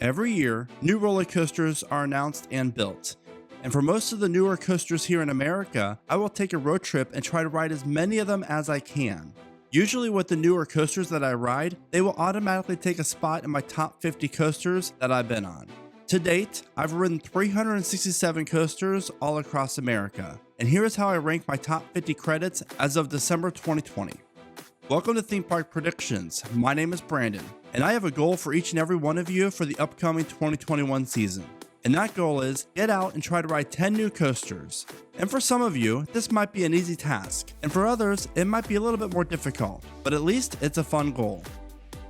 Every year, new roller coasters are announced and built. And for most of the newer coasters here in America, I will take a road trip and try to ride as many of them as I can. Usually with the newer coasters that I ride, they will automatically take a spot in my top 50 coasters that I've been on. To date, I've ridden 367 coasters all across America. And here's how I rank my top 50 credits as of December 2020. Welcome to Theme Park Predictions. My name is Brandon, and I have a goal for each and every one of you for the upcoming 2021 season. And that goal is get out and try to ride 10 new coasters. And for some of you, this might be an easy task, and for others, it might be a little bit more difficult, but at least it's a fun goal.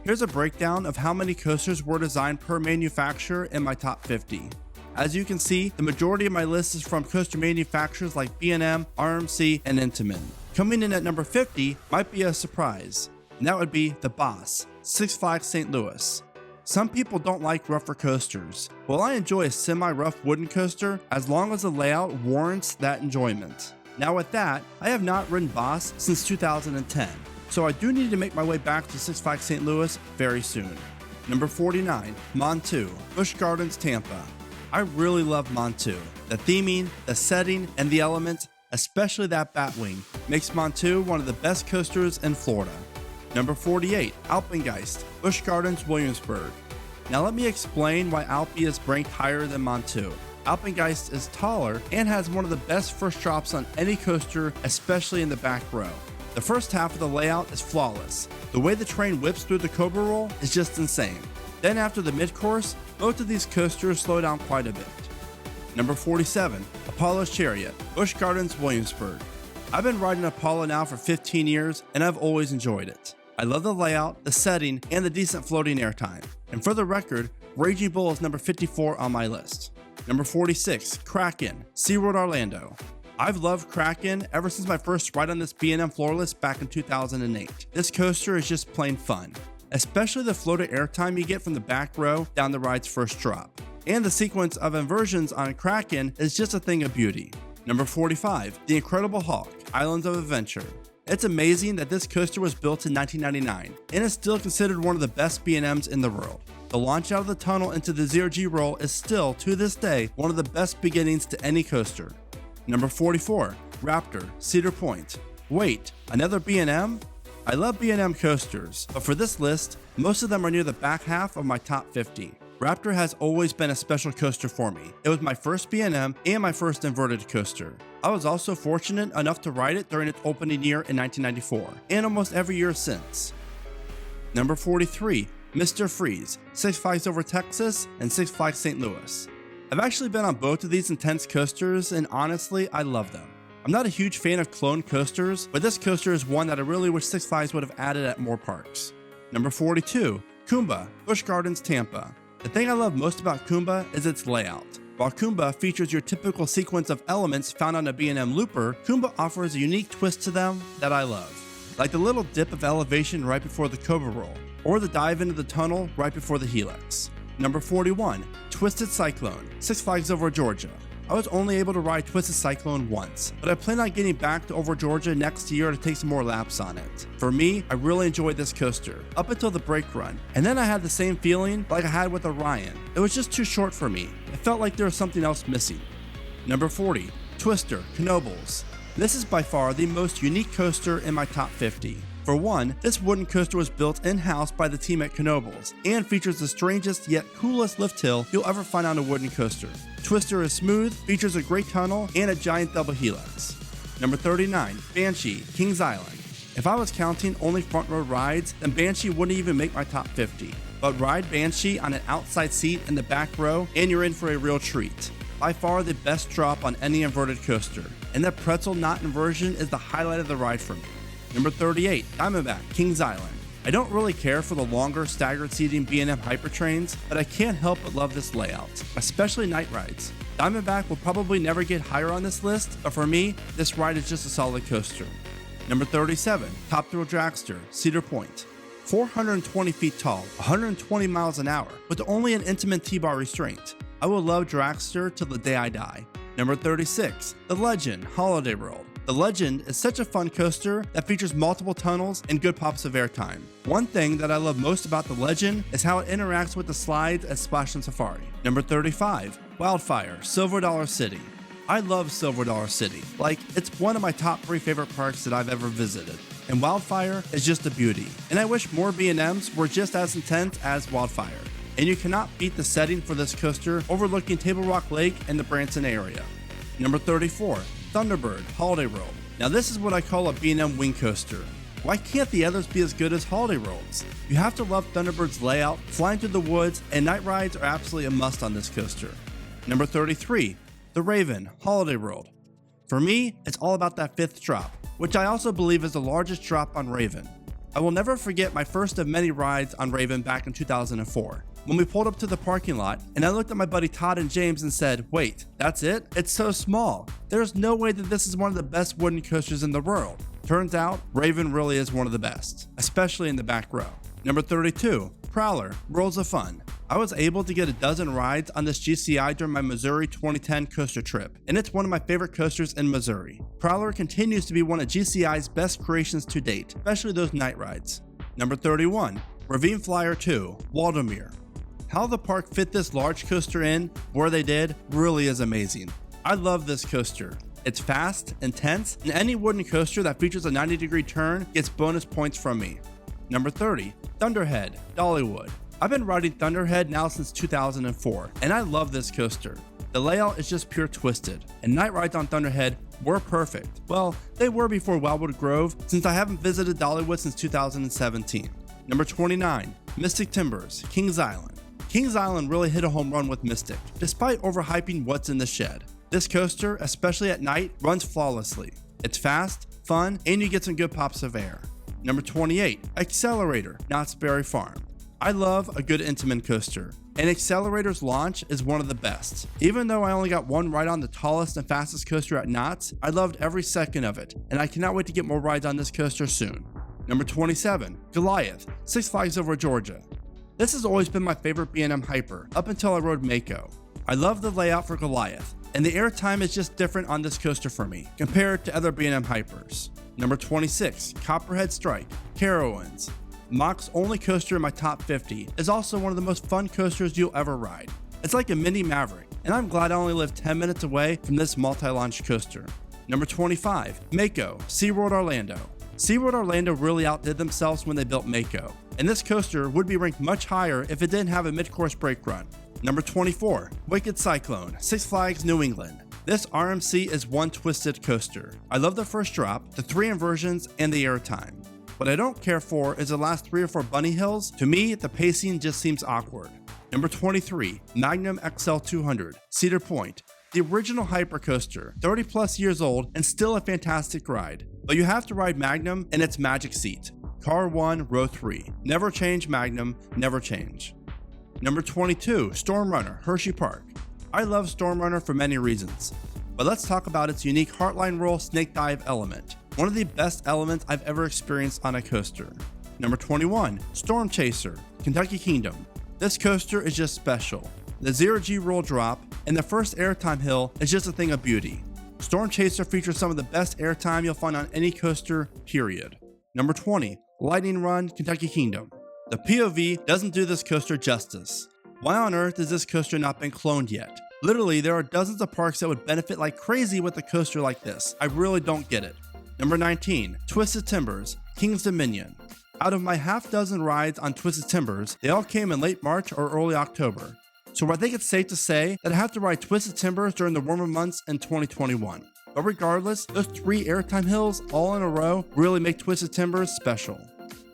Here's a breakdown of how many coasters were designed per manufacturer in my top 50. As you can see, the majority of my list is from coaster manufacturers like B&M, RMC, and Intamin. Coming in at number 50 might be a surprise, and that would be the Boss, Six Flags St. Louis. Some people don't like rougher coasters. Well, I enjoy a semi-rough wooden coaster as long as the layout warrants that enjoyment. Now with that, I have not ridden Boss since 2010, so I do need to make my way back to Six Flags St. Louis very soon. Number 49, Montu, Busch Gardens, Tampa. I really love Montu. The theming, the setting, and the elements, especially that Batwing, makes Montu one of the best coasters in Florida. Number 48, Alpengeist, Busch Gardens, Williamsburg. Now let me explain why Alpi is ranked higher than Montu. Alpengeist is taller and has one of the best first drops on any coaster, especially in the back row. The first half of the layout is flawless. The way the train whips through the Cobra Roll is just insane. Then after the mid-course, both of these coasters slow down quite a bit. Number 47, Apollo's Chariot, Busch Gardens, Williamsburg. I've been riding Apollo now for 15 years and I've always enjoyed it. I love the layout, the setting, and the decent floating airtime. And for the record, Raging Bull is number 54 on my list. Number 46, Kraken, SeaWorld Orlando. I've loved Kraken ever since my first ride on this B&M floorless back in 2008. This coaster is just plain fun, especially the floated airtime you get from the back row down the ride's first drop. And the sequence of inversions on Kraken is just a thing of beauty. Number 45, The Incredible Hulk, Islands of Adventure. It's amazing that this coaster was built in 1999 and is still considered one of the best B&Ms in the world. The launch out of the tunnel into the zero-G roll is still, to this day, one of the best beginnings to any coaster. Number 44, Raptor, Cedar Point. Wait, another B&M? I love B&M coasters, but for this list, most of them are near the back half of my top 50. Raptor has always been a special coaster for me. It was my first B&M and my first inverted coaster. I was also fortunate enough to ride it during its opening year in 1994, and almost every year since. Number 43, Mr. Freeze, Six Flags Over Texas and Six Flags St. Louis. I've actually been on both of these intense coasters, and honestly, I love them. I'm not a huge fan of clone coasters, but this coaster is one that I really wish Six Flags would have added at more parks. Number 42, Kumba, Busch Gardens, Tampa. The thing I love most about Kumba is its layout. While Kumba features your typical sequence of elements found on a B&M looper, Kumba offers a unique twist to them that I love. Like the little dip of elevation right before the Cobra Roll, or the dive into the tunnel right before the Helix. Number 41, Twisted Cyclone, Six Flags Over Georgia. I was only able to ride Twisted Cyclone once, but I plan on getting back to Over Georgia next year to take some more laps on it. For me, I really enjoyed this coaster, up until the brake run, and then I had the same feeling like I had with Orion. It was just too short for me. It felt like there was something else missing. Number 40, Twister, Knoebels. This is by far the most unique coaster in my top 50. For one, this wooden coaster was built in-house by the team at Knoebels and features the strangest yet coolest lift hill you'll ever find on a wooden coaster. Twister is smooth, features a great tunnel, and a giant double helix. Number 39, Banshee, Kings Island. If I was counting only front row rides, then Banshee wouldn't even make my top 50. But ride Banshee on an outside seat in the back row and you're in for a real treat. By far the best drop on any inverted coaster, and the pretzel knot inversion is the highlight of the ride for me. Number 38, Diamondback, Kings Island. I don't really care for the longer staggered seating B&M hypertrains, but I can't help but love this layout, especially night rides. Diamondback will probably never get higher on this list, but for me, this ride is just a solid coaster. Number 37, Top Thrill Dragster, Cedar Point. 420 feet tall, 120 miles an hour, with only an intimate T-bar restraint. I will love Dragster till the day I die. Number 36, The Legend, Holiday World. The Legend is such a fun coaster that features multiple tunnels and good pops of airtime. One thing that I love most about the Legend is how it interacts with the slides at Splash and Safari. Number 35, Wildfire, Silver Dollar City. I love Silver Dollar City. Like, it's one of my top 3 favorite parks that I've ever visited. And Wildfire is just a beauty. And I wish more B&Ms were just as intense as Wildfire. And you cannot beat the setting for this coaster overlooking Table Rock Lake and the Branson area. Number 34, Thunderbird, Holiday World. Now this is what I call a B&M wing coaster. Why can't the others be as good as Holiday Worlds? You have to love Thunderbird's layout, flying through the woods, and night rides are absolutely a must on this coaster. Number 33, The Raven, Holiday World. For me, it's all about that 5th drop, which I also believe is the largest drop on Raven. I will never forget my first of many rides on Raven back in 2004. When we pulled up to the parking lot, and I looked at my buddy Todd and James and said, wait, that's it? It's so small. There's no way that this is one of the best wooden coasters in the world. Turns out, Raven really is one of the best, especially in the back row. Number 32, Prowler, Worlds of Fun. I was able to get a dozen rides on this GCI during my Missouri 2010 coaster trip, and it's one of my favorite coasters in Missouri. Prowler continues to be one of GCI's best creations to date, especially those night rides. Number 31, Ravine Flyer 2, Waldameer. How the park fit this large coaster in where they did really is amazing. I love this coaster. It's fast, intense, and any wooden coaster that features a 90-degree turn gets bonus points from me. Number 30, Thunderhead, Dollywood. I've been riding Thunderhead now since 2004, and I love this coaster. The layout is just pure twisted, and night rides on Thunderhead were perfect. Well, they were before Wildwood Grove, since I haven't visited Dollywood since 2017. Number 29, Mystic Timbers, Kings Island. Kings Island really hit a home run with Mystic, despite overhyping what's in the shed. This coaster, especially at night, runs flawlessly. It's fast, fun, and you get some good pops of air. Number 28, Accelerator, Knott's Berry Farm. I love a good Intamin coaster, and Accelerator's launch is one of the best. Even though I only got one ride on the tallest and fastest coaster at Knott's, I loved every second of it, and I cannot wait to get more rides on this coaster soon. Number 27, Goliath, Six Flags Over Georgia. This has always been my favorite B&M hyper, up until I rode Mako. I love the layout for Goliath, and the airtime is just different on this coaster for me, compared to other B&M hypers. Number 26, Copperhead Strike, Carowinds. Mach's only coaster in my top 50 is also one of the most fun coasters you'll ever ride. It's like a mini Maverick, and I'm glad I only live 10 minutes away from this multi-launch coaster. Number 25, Mako, SeaWorld Orlando. SeaWorld Orlando really outdid themselves when they built Mako, and this coaster would be ranked much higher if it didn't have a mid-course brake run. Number 24, Wicked Cyclone, Six Flags New England. This RMC is one twisted coaster. I love the first drop, the 3 inversions, and the airtime. What I don't care for is the last 3 or 4 bunny hills. To me, the pacing just seems awkward. Number 23, Magnum XL 200, Cedar Point. The original hyper coaster, 30 plus years old and still a fantastic ride. But you have to ride Magnum in its magic seat. Car 1, row 3. Never change Magnum, never change. Number 22, Storm Runner, Hershey Park. I love Storm Runner for many reasons, but let's talk about its unique Heartline Roll Snake Dive element. One of the best elements I've ever experienced on a coaster. Number 21, Storm Chaser, Kentucky Kingdom. This coaster is just special. The 0G roll drop and the first airtime hill is just a thing of beauty. Storm Chaser features some of the best airtime you'll find on any coaster, period. Number 20, Lightning Run, Kentucky Kingdom. The POV doesn't do this coaster justice. Why on earth has this coaster not been cloned yet? Literally, there are dozens of parks that would benefit like crazy with a coaster like this. I really don't get it. Number 19, Twisted Timbers, King's Dominion. Out of my half dozen rides on Twisted Timbers, they all came in late March or early October. So I think it's safe to say that I have to ride Twisted Timbers during the warmer months in 2021. But regardless, those 3 airtime hills all in a row really make Twisted Timbers special.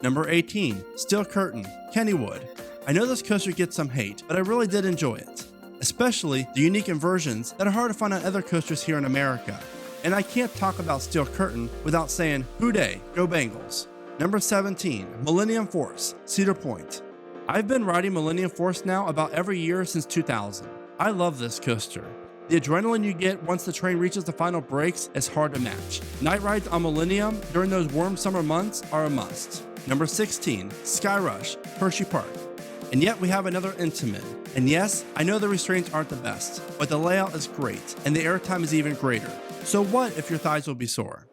Number 18, Steel Curtain, Kennywood. I know this coaster gets some hate, but I really did enjoy it. Especially the unique inversions that are hard to find on other coasters here in America. And I can't talk about Steel Curtain without saying, hooday, go Bengals. Number 17, Millennium Force, Cedar Point. I've been riding Millennium Force now about every year since 2000. I love this coaster. The adrenaline you get once the train reaches the final brakes is hard to match. Night rides on Millennium during those warm summer months are a must. Number 16, Sky Rush, Hershey Park. And yet we have another Intamin. And yes, I know the restraints aren't the best, but the layout is great, and the airtime is even greater. So what if your thighs will be sore?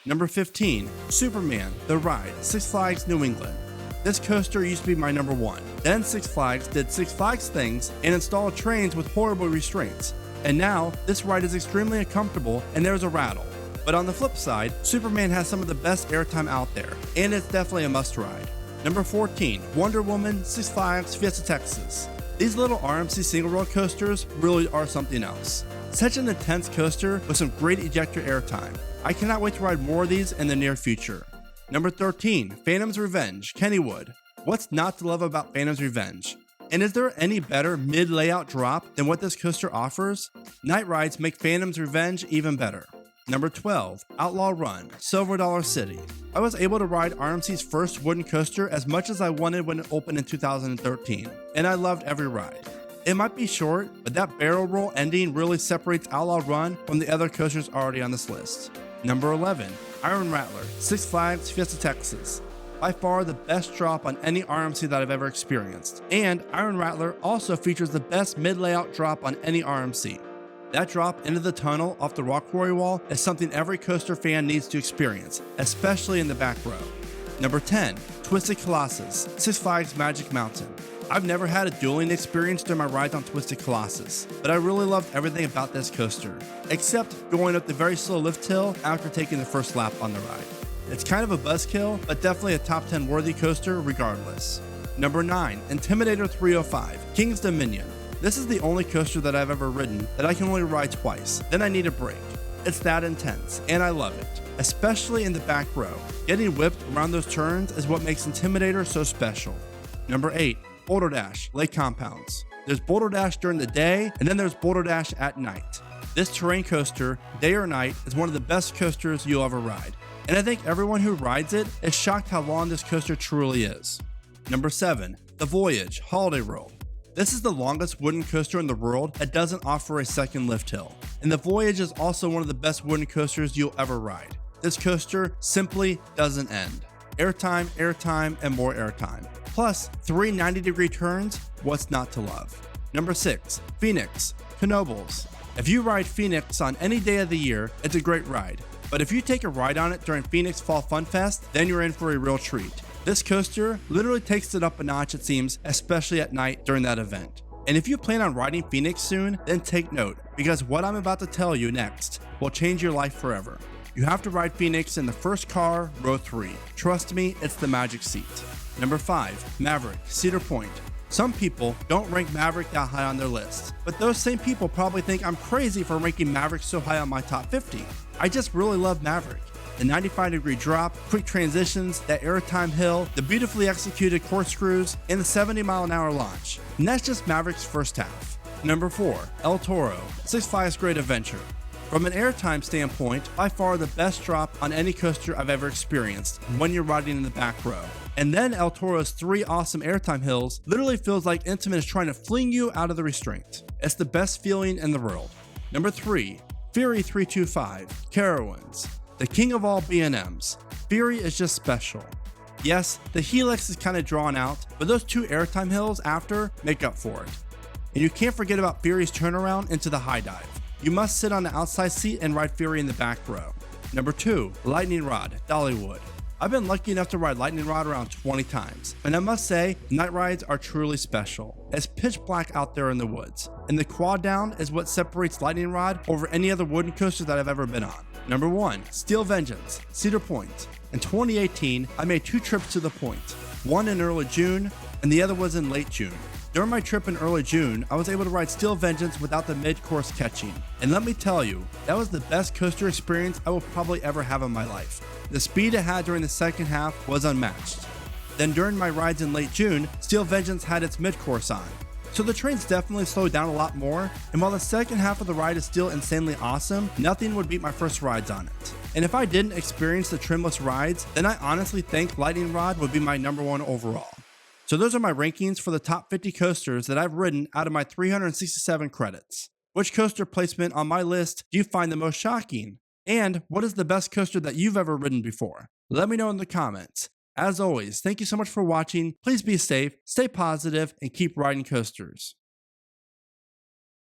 Number 15, Superman, The Ride, Six Flags New England. This coaster used to be my number one. Then Six Flags did Six Flags things and installed trains with horrible restraints. And now, this ride is extremely uncomfortable and there's a rattle. But on the flip side, Superman has some of the best airtime out there, and it's definitely a must ride. Number 14, Wonder Woman, Six Flags Fiesta Texas. These little RMC single roller coasters really are something else. Such an intense coaster with some great ejector airtime. I cannot wait to ride more of these in the near future. Number 13, Phantom's Revenge, Kennywood. What's not to love about Phantom's Revenge? And is there any better mid-layout drop than what this coaster offers? Night rides make Phantom's Revenge even better. Number 12, Outlaw Run, Silver Dollar City. I was able to ride RMC's first wooden coaster as much as I wanted when it opened in 2013, and I loved every ride. It might be short, but that barrel roll ending really separates Outlaw Run from the other coasters already on this list. Number 11, Iron Rattler, Six Flags Fiesta Texas. By far the best drop on any RMC that I've ever experienced. And Iron Rattler also features the best mid-layout drop on any RMC. That drop into the tunnel off the rock quarry wall is something every coaster fan needs to experience, especially in the back row. Number 10, Twisted Colossus, Six Flags Magic Mountain. I've never had a dueling experience during my rides on Twisted Colossus, but I really loved everything about this coaster, except going up the very slow lift hill after taking the first lap on the ride. It's kind of a buzzkill, but definitely a top 10 worthy coaster regardless. Number 9, Intimidator 305, King's Dominion. This is the only coaster that I've ever ridden that I can only ride twice, then I need a break. It's that intense, and I love it, especially in the back row. Getting whipped around those turns is what makes Intimidator so special. Number 8, Boulder Dash, Lake Compounds. There's Boulder Dash during the day, and then there's Boulder Dash at night. This terrain coaster, day or night, is one of the best coasters you'll ever ride, and I think everyone who rides it is shocked how long this coaster truly is. Number 7, The Voyage, Holiday World. This is the longest wooden coaster in the world that doesn't offer a second lift hill, and the Voyage is also one of the best wooden coasters you'll ever ride. This coaster simply doesn't end. Airtime, airtime, and more airtime. Plus, 3 90-degree turns, what's not to love? Number 6, Phoenix, Knoebels. If you ride Phoenix on any day of the year, it's a great ride. But if you take a ride on it during Phoenix Fall Fun Fest, then you're in for a real treat. This coaster literally takes it up a notch, it seems, especially at night during that event. And if you plan on riding Phoenix soon, then take note, because what I'm about to tell you next will change your life forever. You have to ride Phoenix in the first car, row 3. Trust me, it's the magic seat. Number 5, Maverick, Cedar Point. Some people don't rank Maverick that high on their list, but those same people probably think I'm crazy for ranking Maverick so high on my top 50. I just really love Maverick. The 95-degree drop, quick transitions, that airtime hill, the beautifully executed corkscrews, and the 70-mile-an-hour launch. And that's just Maverick's first half. Number 4, El Toro, Six Flags Great Adventure. From an airtime standpoint, by far the best drop on any coaster I've ever experienced when you're riding in the back row. And then El Toro's 3 awesome airtime hills literally feels like Intamin is trying to fling you out of the restraint. It's the best feeling in the world. Number 3, Fury 325, Carowinds. The king of all B&Ms. Fury is just special. Yes, the helix is kind of drawn out, but those 2 airtime hills after make up for it. And you can't forget about Fury's turnaround into the high dive. You must sit on the outside seat and ride Fury in the back row. Number 2, Lightning Rod, Dollywood. I've been lucky enough to ride Lightning Rod around 20 times, and I must say, night rides are truly special. It's pitch black out there in the woods, and the quad down is what separates Lightning Rod over any other wooden coaster that I've ever been on. Number 1, Steel Vengeance, Cedar Point. In 2018, I made 2 trips to the point, one in early June, and the other was in late June. During my trip in early June, I was able to ride Steel Vengeance without the mid-course catching. And let me tell you, that was the best coaster experience I will probably ever have in my life. The speed it had during the second half was unmatched. Then during my rides in late June, Steel Vengeance had its mid-course on. So the trains definitely slowed down a lot more, and while the second half of the ride is still insanely awesome, nothing would beat my first rides on it. And if I didn't experience the trimless rides, then I honestly think Lightning Rod would be my number 1 overall. So those are my rankings for the top 50 coasters that I've ridden out of my 367 credits. Which coaster placement on my list do you find the most shocking? And what is the best coaster that you've ever ridden before? Let me know in the comments. As always, thank you so much for watching. Please be safe, stay positive, and keep riding coasters.